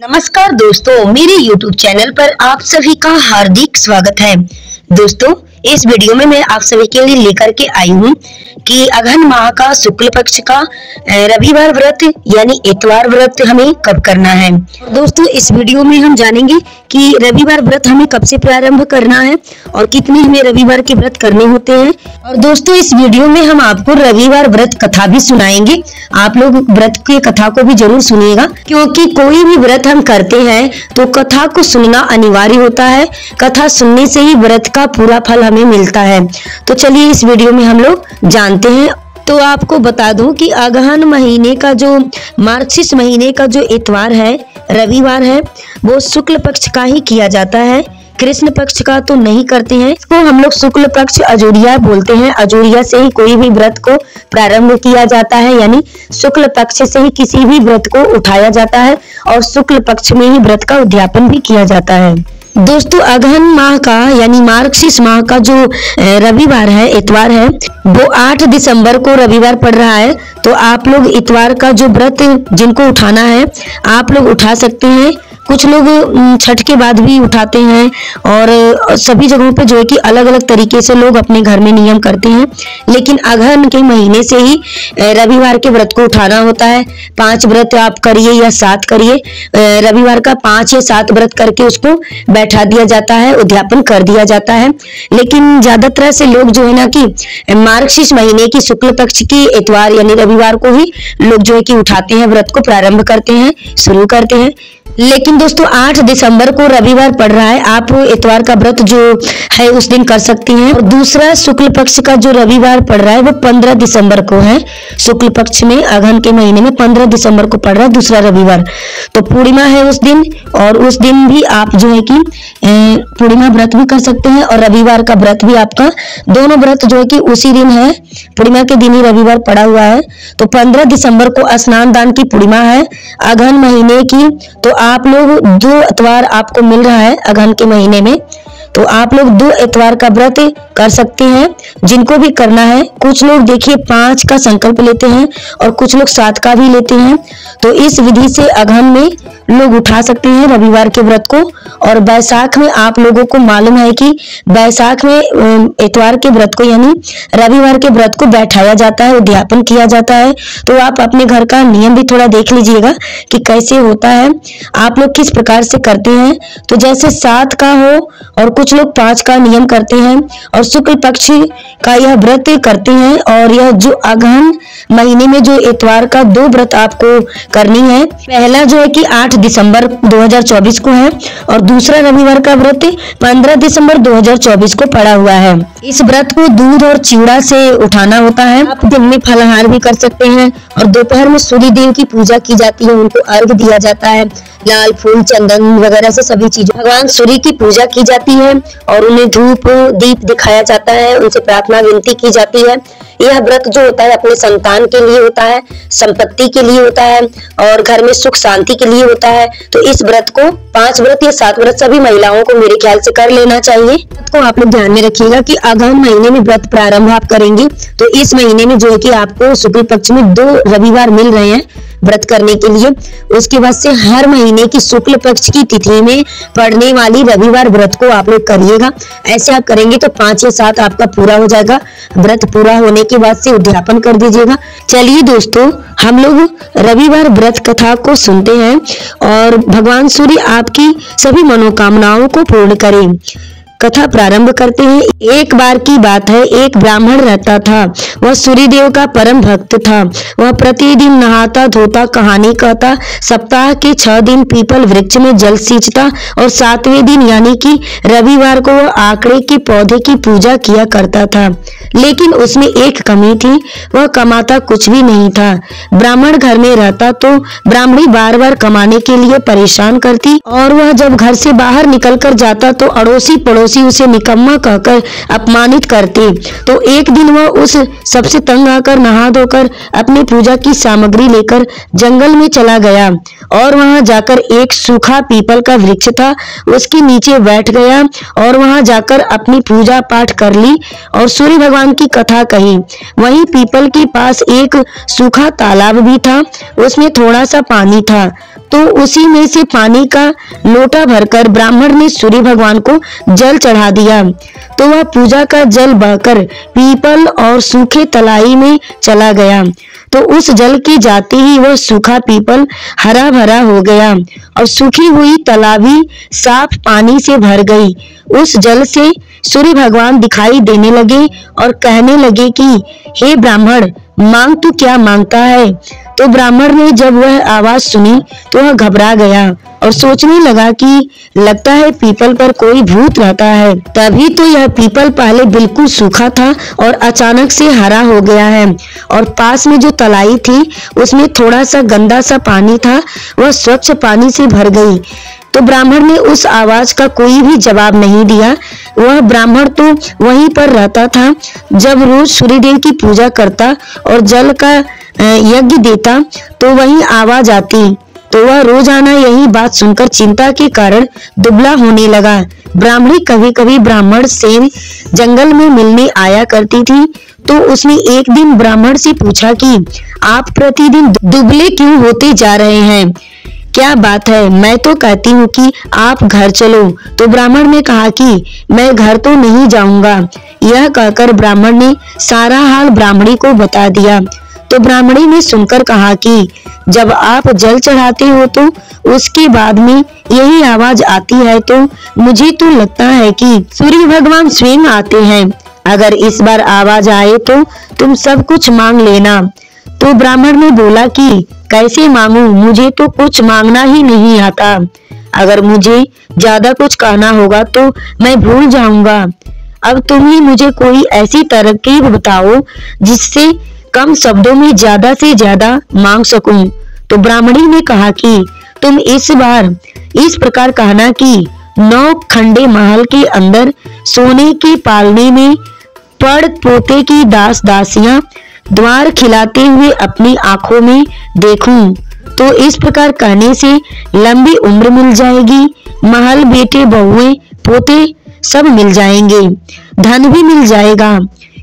नमस्कार दोस्तों, मेरे YouTube चैनल पर आप सभी का हार्दिक स्वागत है। दोस्तों, इस वीडियो में मैं आप सभी के लिए लेकर के आई हूँ कि अघन माह का शुक्ल पक्ष का रविवार व्रत यानी इतवार व्रत हमें कब करना है। दोस्तों, इस वीडियो में हम जानेंगे कि रविवार व्रत हमें कब से प्रारंभ करना है और कितने हमें रविवार के व्रत करने होते हैं। और दोस्तों, इस वीडियो में हम आपको रविवार व्रत कथा भी सुनाएंगे। आप लोग व्रत की कथा को भी जरूर सुनिएगा, क्योंकि कोई भी व्रत हम करते हैं तो कथा को सुनना अनिवार्य होता है। कथा सुनने से ही व्रत का पूरा फल हमें मिलता है। तो चलिए इस वीडियो में हम लोग जानते हैं। तो आपको बता दूं कि अगहन महीने का जो मार्गशीर्ष महीने का जो इतवार है, रविवार है, वो शुक्ल पक्ष का ही किया जाता है। कृष्ण पक्ष का तो नहीं करते हैं। इसको हम लोग शुक्ल पक्ष अजूरिया बोलते हैं। अजूरिया से ही कोई भी व्रत को प्रारंभ किया जाता है, यानी शुक्ल पक्ष से ही किसी भी व्रत को उठाया जाता है और शुक्ल पक्ष में ही व्रत का उद्यापन भी किया जाता है। दोस्तों, अगहन माह का यानी मार्गशीर्ष माह का जो रविवार है, इतवार है, वो 8 दिसंबर को रविवार पड़ रहा है। तो आप लोग इतवार का जो व्रत जिनको उठाना है, आप लोग उठा सकते हैं। कुछ लोग छठ के बाद भी उठाते हैं और सभी जगहों पे जो है कि अलग अलग तरीके से लोग अपने घर में नियम करते हैं। लेकिन अगहन के महीने से ही रविवार के व्रत को उठाना होता है। 5 व्रत आप करिए या 7 करिए, रविवार का 5 या 7 व्रत करके उसको बैठा दिया जाता है, उद्यापन कर दिया जाता है। लेकिन ज्यादातर से लोग जो है ना कि मार्गशीर्ष महीने की शुक्ल पक्ष की इतवार यानी रविवार को ही लोग जो है कि उठाते हैं, व्रत को प्रारंभ करते हैं, शुरू करते हैं। लेकिन दोस्तों, 8 दिसंबर को रविवार पड़ रहा है, आप इतवार का व्रत जो है उस दिन कर सकती हैं। और दूसरा शुक्ल पक्ष का जो रविवार पड़ रहा है वो 15 दिसंबर को है। शुक्ल पक्ष में अगहन के महीने में 15 दिसंबर को पड़ रहा है दूसरा रविवार। तो पूर्णिमा है उस दिन, और उस दिन भी आप जो है कि पूर्णिमा व्रत भी कर सकते हैं और रविवार का व्रत भी आपका, दोनों व्रत जो है कि उसी दिन है। पूर्णिमा के दिन ही रविवार पड़ा हुआ है। तो 15 दिसंबर को स्नान दान की पूर्णिमा है अगहन महीने की। तो आप लोग 2 इतवार आपको मिल रहा है अगहन के महीने में, तो आप लोग 2 इतवार का व्रत कर सकते हैं जिनको भी करना है। कुछ लोग देखिए 5 का संकल्प लेते हैं और कुछ लोग 7 का भी लेते हैं। तो इस विधि से अगहन में लोग उठा सकते हैं रविवार के व्रत को। और बैसाख में आप लोगों को मालूम है कि बैसाख में इतवार के व्रत को यानी रविवार के व्रत को बैठाया जाता है, उद्यापन किया जाता है। तो आप अपने घर का नियम भी थोड़ा देख लीजिएगा कि कैसे होता है, आप लोग किस प्रकार से करते हैं। तो जैसे 7 का हो और कुछ लोग 5 का नियम करते हैं और शुक्ल पक्ष का यह व्रत करते हैं। और यह जो अगहन महीने में जो इतवार का 2 व्रत आपको करनी है, पहला जो है कि 8 दिसंबर 2024 को है और दूसरा रविवार का व्रत 15 दिसंबर 2024 को पड़ा हुआ है। इस व्रत को दूध और चिवड़ा से उठाना होता है। आप दिन में फलाहार भी कर सकते हैं और दोपहर में सूर्य देव की पूजा की जाती है, उनको अर्घ दिया जाता है। लाल फूल, चंदन वगैरह से सभी चीजों भगवान सूर्य की पूजा की जाती है और उन्हें धूप दीप दिखाया जाता है, उनसे प्रार्थना विनती की जाती है। यह व्रत जो होता है अपने संतान के लिए होता है, संपत्ति के लिए होता है और घर में सुख शांति के लिए होता है। तो इस व्रत को 5 व्रत या 7 व्रत सभी महिलाओं को मेरे ख्याल से कर लेना चाहिए। तो आप लोग ध्यान में रखिएगा कि अगहन महीने में व्रत प्रारंभ आप करेंगे तो इस महीने में जो है कि आपको शुक्ल पक्ष में 2 रविवार मिल रहे हैं व्रत करने के लिए। उसके बाद से हर महीने की शुक्ल पक्ष की तिथि में पड़ने वाली रविवार व्रत को आप लोग करिएगा। ऐसे आप करेंगे तो 5 या 7 आपका पूरा हो जाएगा। व्रत पूरा होने के बाद से उद्यापन कर दीजिएगा। चलिए दोस्तों, हम लोग रविवार व्रत कथा को सुनते हैं और भगवान सूर्य आपकी सभी मनोकामनाओं को पूर्ण करें। कथा प्रारंभ करते हैं। एक बार की बात है, एक ब्राह्मण रहता था। वह सूर्यदेव का परम भक्त था। वह प्रतिदिन नहाता धोता, कहानी कहता, सप्ताह के 6 दिन पीपल वृक्ष में जल सींचता और 7वें दिन यानी कि रविवार को वह आंकड़े के पौधे की पूजा किया करता था। लेकिन उसमें एक कमी थी, वह कमाता कुछ भी नहीं था। ब्राह्मण घर में रहता तो ब्राह्मणी बार बार कमाने के लिए परेशान करती और वह जब घर से बाहर निकल कर जाता तो अड़ोसी पड़ोसी उसे निकम्मा कहकर अपमानित करते। तो एक दिन वह उस सबसे तंग आकर नहा धोकर अपनी पूजा की सामग्री लेकर जंगल में चला गया और वहां जाकर एक सूखा पीपल का वृक्ष था, उसके नीचे बैठ गया और वहां जाकर अपनी पूजा पाठ कर ली और सूर्य भगवान की कथा कही। वहीं पीपल के पास एक सूखा तालाब भी था, उसमें थोड़ा सा पानी था। तो तो उसी में से पानी का लोटा भरकर ब्राह्मण ने सूर्य भगवान को जल चढ़ा दिया। तो वह पूजा का जल बहकर पीपल और सूखे तलाई में चला गया। तो उस जल के जाते ही वह सूखा पीपल हरा भरा हो गया और सूखी हुई तला भी साफ पानी से भर गई। उस जल से सूर्य भगवान दिखाई देने लगे और कहने लगे कि हे ब्राह्मण, मांग तू क्या मांगता है। तो ब्राह्मण ने जब वह आवाज सुनी तो वह घबरा गया और सोचने लगा कि लगता है पीपल पर कोई भूत रहता है। तभी तो यह पीपल पहले बिल्कुल सूखा था और अचानक से हरा हो गया है, और पास में जो तलाई थी उसमें थोड़ा सा गंदा सा पानी था, वह स्वच्छ पानी से भर गई। तो ब्राह्मण ने उस आवाज का कोई भी जवाब नहीं दिया। वह ब्राह्मण तो वहीं पर रहता था। जब रोज सूर्यदेव की पूजा करता और जल का यज्ञ देता तो वही आवाज आती। तो वह रोजाना यही बात सुनकर चिंता के कारण दुबला होने लगा। ब्राह्मणी कभी कभी ब्राह्मण से जंगल में मिलने आया करती थी। तो उसने एक दिन ब्राह्मण से पूछा कि आप प्रतिदिन दुबले क्यों होते जा रहे हैं, क्या बात है। मैं तो कहती हूँ कि आप घर चलो। तो ब्राह्मण ने कहा कि मैं घर तो नहीं जाऊंगा। यह कहकर ब्राह्मण ने सारा हाल ब्राह्मणी को बता दिया। तो ब्राह्मणी ने सुनकर कहा कि जब आप जल चढ़ाते हो तो उसके बाद में यही आवाज आती है, तो मुझे तो लगता है कि सूर्य भगवान स्वयं आते हैं। अगर इस बार आवाज आए तो तुम सब कुछ मांग लेना। तो ब्राह्मण ने बोला कि कैसे मांगू, मुझे तो कुछ मांगना ही नहीं आता। अगर मुझे ज्यादा कुछ कहना होगा तो मैं भूल जाऊंगा। अब तुम ही मुझे कोई ऐसी तरकीब बताओ जिससे कम शब्दों में ज्यादा से ज्यादा मांग सकूं। तो ब्राह्मणी ने कहा कि तुम इस बार इस प्रकार कहना कि 9 खंडे महल के अंदर सोने के पालने में पड़ पोते की दास दासियां द्वार खिलाते हुए अपनी आंखों में देखूं। तो इस प्रकार कहने से लंबी उम्र मिल जाएगी, महल बेटे बहुएं पोते सब मिल जाएंगे, धन भी मिल जाएगा,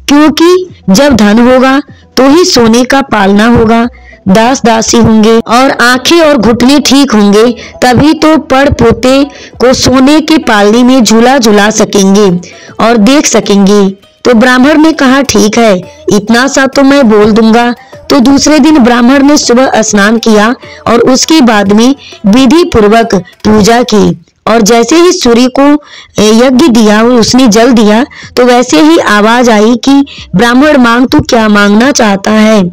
क्योंकि जब धन होगा तो ही सोने का पालना होगा, दास दासी होंगे और आंखें और घुटने ठीक होंगे, तभी तो पड़ पोते को सोने के पालने में झूला झुला सकेंगे और देख सकेंगे। तो ब्राह्मण ने कहा ठीक है, इतना सा तो मैं बोल दूंगा। तो दूसरे दिन ब्राह्मण ने सुबह स्नान किया और उसके बाद में विधि पूर्वक पूजा की, और जैसे ही सूर्य को यज्ञ दिया, उसने जल दिया, तो वैसे ही आवाज आई कि ब्राह्मण मांग, तू क्या मांगना चाहता है।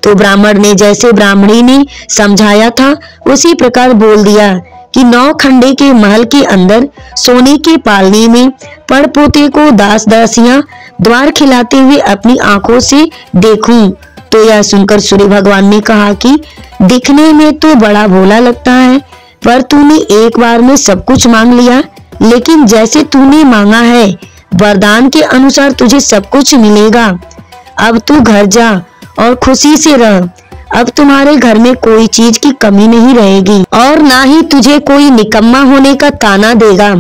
तो ब्राह्मण ने जैसे ब्राह्मणी ने समझाया था उसी प्रकार बोल दिया कि 9 खंडे के महल के अंदर सोने के पालने में पड़ पोते को दास दासियां द्वार खिलाते हुए अपनी आंखों से देखूं। तो यह सुनकर सूर्य भगवान ने कहा कि दिखने में तो बड़ा भोला लगता है, पर तूने एक बार में सब कुछ मांग लिया, लेकिन जैसे तूने मांगा है वरदान के अनुसार तुझे सब कुछ मिलेगा। अब तू घर जा और खुशी से रह। अब तुम्हारे घर में कोई चीज की कमी नहीं रहेगी और ना ही तुझे कोई निकम्मा होने का ताना देगा।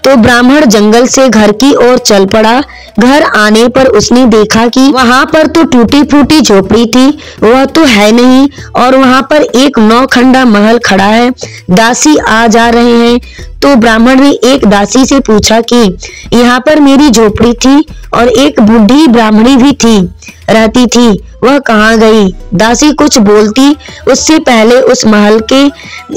तो ब्राह्मण जंगल से घर की ओर चल पड़ा। घर आने पर उसने देखा कि वहां पर तो टूटी फूटी झोपड़ी थी, वह तो है नहीं, और वहां पर एक 9 खंडा महल खड़ा है, दासी आ जा रहे हैं। तो ब्राह्मण ने एक दासी से पूछा कि यहाँ पर मेरी झोपड़ी थी और एक बूढ़ी ब्राह्मणी भी थी रहती थी, वह कहाँ गई। दासी कुछ बोलती उससे पहले उस महल के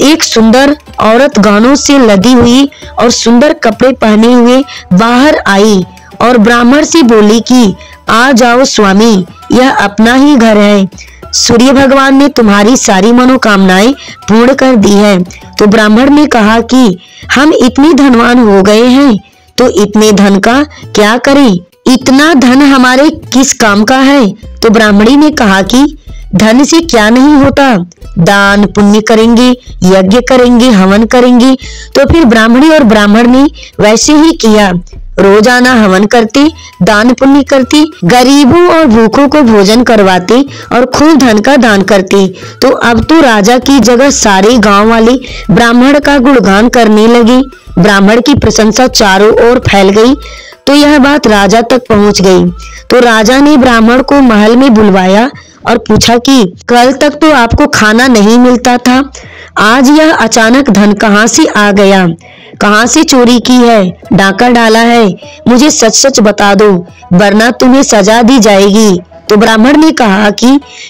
एक सुंदर औरत गानों से लदी हुई और सुंदर कपड़े पहने हुए बाहर आई और ब्राह्मण से बोली कि आ जाओ स्वामी, यह अपना ही घर है, सूर्य भगवान ने तुम्हारी सारी मनोकामनाएं पूर्ण कर दी है। तो ब्राह्मण ने कहा कि हम इतने धनवान हो गए हैं, तो इतने धन का क्या करें, इतना धन हमारे किस काम का है। तो ब्राह्मणी ने कहा कि धन से क्या नहीं होता, दान पुण्य करेंगे, यज्ञ करेंगे, हवन करेंगे। तो फिर ब्राह्मणी और ब्राह्मण ने वैसे ही किया, रोजाना हवन करते, दान पुण्य करते, गरीबों और भूखों को भोजन करवाते और खूब धन का दान करते। तो अब तो राजा की जगह सारे गांव वाले ब्राह्मण का गुणगान करने लगे। ब्राह्मण की प्रशंसा चारों ओर फैल गई। तो यह बात राजा तक पहुंच गई। तो राजा ने ब्राह्मण को महल में बुलवाया और पूछा कि कल तक तो आपको खाना नहीं मिलता था, आज यह अचानक धन कहाँ से आ गया? कहाँ से चोरी की है, डाका डाला है? मुझे सच सच बता दो, वरना तुम्हें सजा दी जाएगी। तो ब्राह्मण ने कहा कि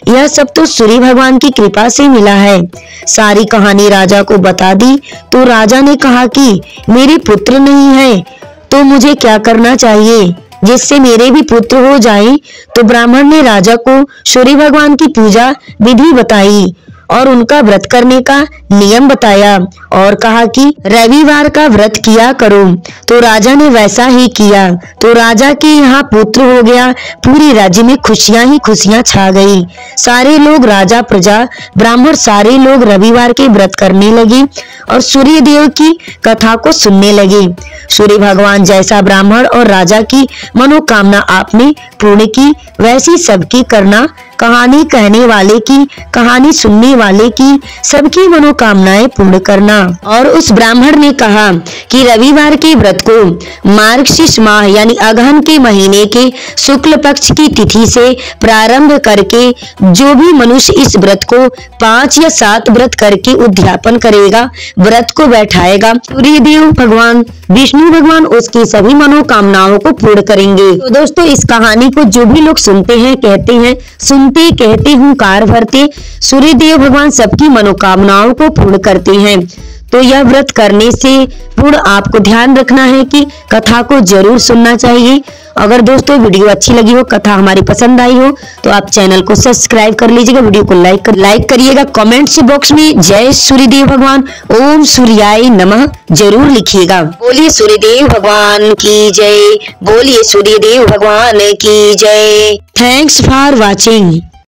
यह सब तो सूर्य भगवान की कृपा से मिला है। सारी कहानी राजा को बता दी तो राजा ने कहा कि मेरे पुत्र नहीं है तो मुझे क्या करना चाहिए जिससे मेरे भी पुत्र हो जाए? तो ब्राह्मण ने राजा को सूर्य भगवान की पूजा विधि बताई और उनका व्रत करने का नियम बताया और कहा कि रविवार का व्रत किया करो। तो राजा ने वैसा ही किया। तो राजा के यहाँ पुत्र हो गया। पूरे राज्य में खुशियां ही खुशियां छा गई। सारे लोग, राजा, प्रजा, ब्राह्मण, सारे लोग रविवार के व्रत करने लगे और सूर्य देव की कथा को सुनने लगे। सूर्य भगवान जैसा ब्राह्मण और राजा की मनोकामना आपने पूर्ण की, वैसी सबकी करना। कहानी कहने वाले की, कहानी सुनने वाले की, सबकी मनोकामनाएं पूर्ण करना। और उस ब्राह्मण ने कहा कि रविवार के व्रत को मार्गशीर्ष माह यानी अगहन के महीने के शुक्ल पक्ष की तिथि से प्रारंभ करके जो भी मनुष्य इस व्रत को 5 या 7 व्रत करके उद्यापन करेगा, व्रत को बैठाएगा, सूर्य देव भगवान, विष्णु भगवान उसकी सभी मनोकामनाओं को पूर्ण करेंगे। तो दोस्तों, इस कहानी को जो भी लोग सुनते हैं, कहते हैं, सुनते कहते हुंकार भरते, सूर्य देव भगवान सबकी मनोकामनाओं को पूर्ण करते हैं। तो यह व्रत करने से पूर्ण आपको ध्यान रखना है कि कथा को जरूर सुनना चाहिए। अगर दोस्तों वीडियो अच्छी लगी हो, कथा हमारी पसंद आई हो, तो आप चैनल को सब्सक्राइब कर लीजिएगा, वीडियो को लाइक करिएगा, कमेंट्स बॉक्स में जय सूर्यदेव भगवान, ओम सूर्याय नमः जरूर लिखिएगा। बोलिए सूर्यदेव भगवान की जय, बोलिए सूर्यदेव भगवान की जय। Thanks for watching.